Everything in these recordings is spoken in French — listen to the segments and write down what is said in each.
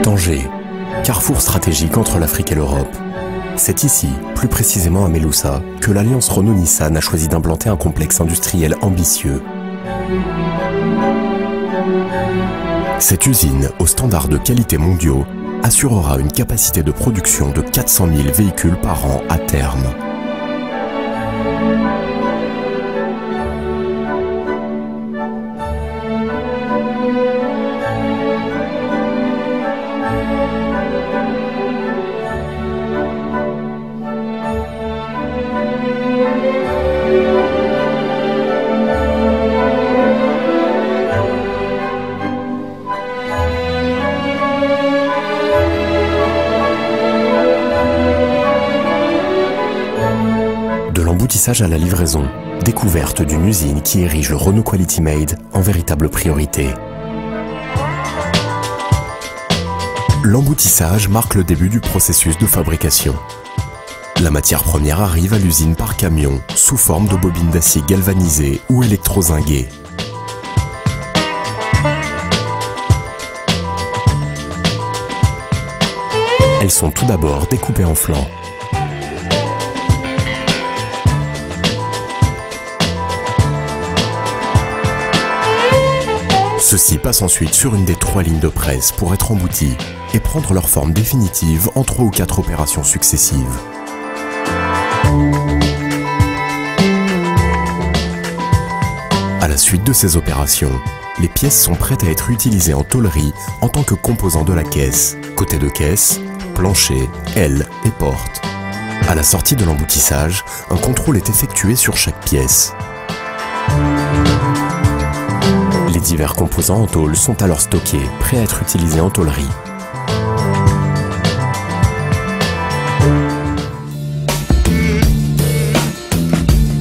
Tanger, carrefour stratégique entre l'Afrique et l'Europe. C'est ici, plus précisément à Meloussa, que l'alliance Renault-Nissan a choisi d'implanter un complexe industriel ambitieux. Cette usine, aux standards de qualité mondiaux, assurera une capacité de production de 400 000 véhicules par an à terme. De l'emboutissage à la livraison, découverte d'une usine qui érige le Renault Quality Made en véritable priorité. L'emboutissage marque le début du processus de fabrication. La matière première arrive à l'usine par camion, sous forme de bobines d'acier galvanisées ou électrozinguées. Elles sont tout d'abord découpées en flancs. Ceux-ci passent ensuite sur une des 3 lignes de presse pour être emboutis et prendre leur forme définitive en 3 ou 4 opérations successives. À la suite de ces opérations, les pièces sont prêtes à être utilisées en tôlerie en tant que composants de la caisse, côté de caisse, plancher, ailes et portes. À la sortie de l'emboutissage, un contrôle est effectué sur chaque pièce. Les divers composants en tôle sont alors stockés, prêts à être utilisés en tôlerie.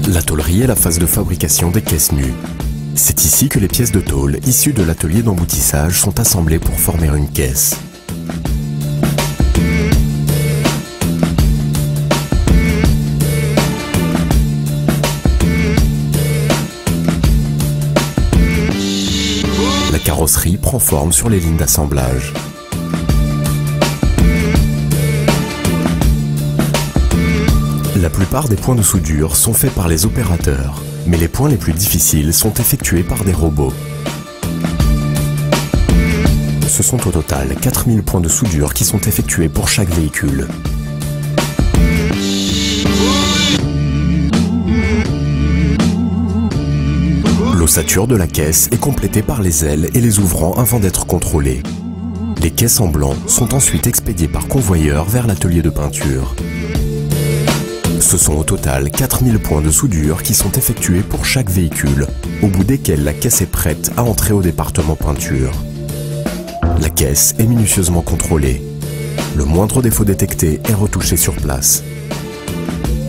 La tôlerie est la phase de fabrication des caisses nues. C'est ici que les pièces de tôle issues de l'atelier d'emboutissage sont assemblées pour former une caisse. La carrosserie prend forme sur les lignes d'assemblage. La plupart des points de soudure sont faits par les opérateurs, mais les points les plus difficiles sont effectués par des robots. Ce sont au total 4000 points de soudure qui sont effectués pour chaque véhicule. L'ossature de la caisse est complétée par les ailes et les ouvrants avant d'être contrôlées. Les caisses en blanc sont ensuite expédiées par convoyeur vers l'atelier de peinture. Ce sont au total 4000 points de soudure qui sont effectués pour chaque véhicule, au bout desquels la caisse est prête à entrer au département peinture. La caisse est minutieusement contrôlée. Le moindre défaut détecté est retouché sur place.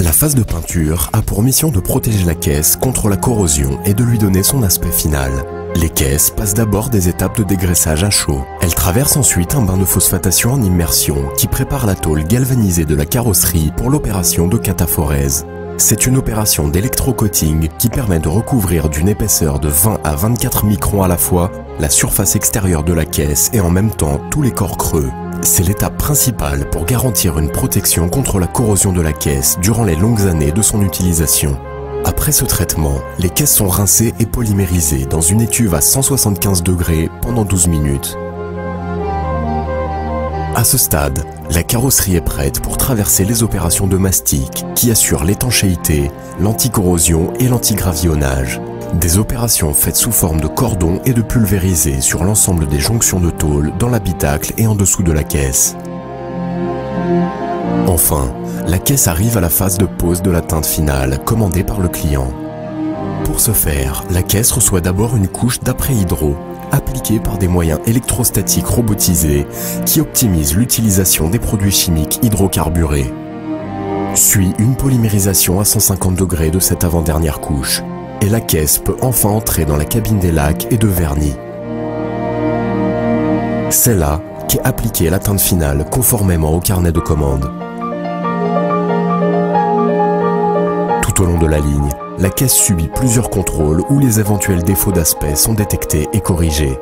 La phase de peinture a pour mission de protéger la caisse contre la corrosion et de lui donner son aspect final. Les caisses passent d'abord des étapes de dégraissage à chaud. Elles traversent ensuite un bain de phosphatation en immersion qui prépare la tôle galvanisée de la carrosserie pour l'opération de cataphorèse. C'est une opération d'électrocoating qui permet de recouvrir d'une épaisseur de 20 à 24 microns à la fois la surface extérieure de la caisse et en même temps tous les corps creux. C'est l'étape principale pour garantir une protection contre la corrosion de la caisse durant les longues années de son utilisation. Après ce traitement, les caisses sont rincées et polymérisées dans une étuve à 175 degrés pendant 12 minutes. À ce stade, la carrosserie est prête pour traverser les opérations de mastic qui assurent l'étanchéité, l'anticorrosion et l'antigravillonnage. Des opérations faites sous forme de cordon et de pulvérisés sur l'ensemble des jonctions de tôle dans l'habitacle et en dessous de la caisse. Enfin, la caisse arrive à la phase de pose de la teinte finale commandée par le client. Pour ce faire, la caisse reçoit d'abord une couche d'après-hydro appliquée par des moyens électrostatiques robotisés qui optimisent l'utilisation des produits chimiques hydrocarburés. Suit une polymérisation à 150 degrés de cette avant-dernière couche et la caisse peut enfin entrer dans la cabine des lacs et de vernis. C'est là qu'est appliquée la teinte finale conformément au carnet de commande. Tout au long de la ligne, la caisse subit plusieurs contrôles où les éventuels défauts d'aspect sont détectés et corrigés.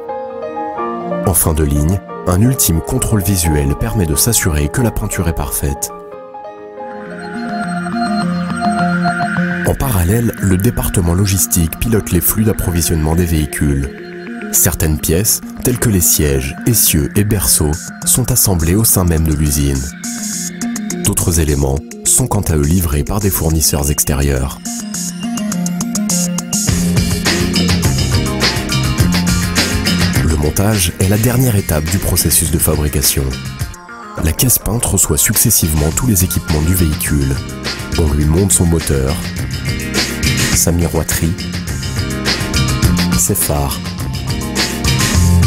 En fin de ligne, un ultime contrôle visuel permet de s'assurer que la peinture est parfaite. En parallèle, le département logistique pilote les flux d'approvisionnement des véhicules. Certaines pièces, telles que les sièges, essieux et berceaux, sont assemblées au sein même de l'usine. D'autres éléments sont quant à eux livrés par des fournisseurs extérieurs. Le montage est la dernière étape du processus de fabrication. La caisse peinte reçoit successivement tous les équipements du véhicule. On lui monte son moteur, sa miroiterie, ses phares,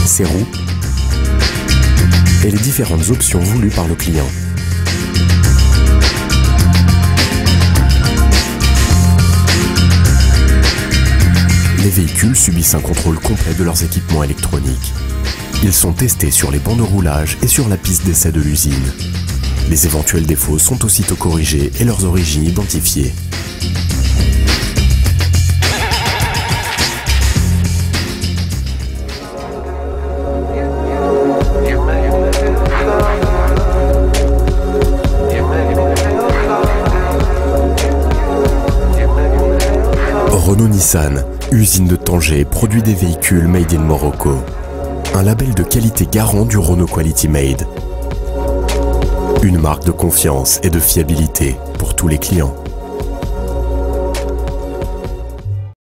ses roues et les différentes options voulues par le client. Les véhicules subissent un contrôle complet de leurs équipements électroniques. Ils sont testés sur les bancs de roulage et sur la piste d'essai de l'usine. Les éventuels défauts sont aussitôt corrigés et leurs origines identifiées. Renault-Nissan, usine de Tanger, produit des véhicules made in Morocco. Un label de qualité garant du Renault Quality Made. Une marque de confiance et de fiabilité pour tous les clients.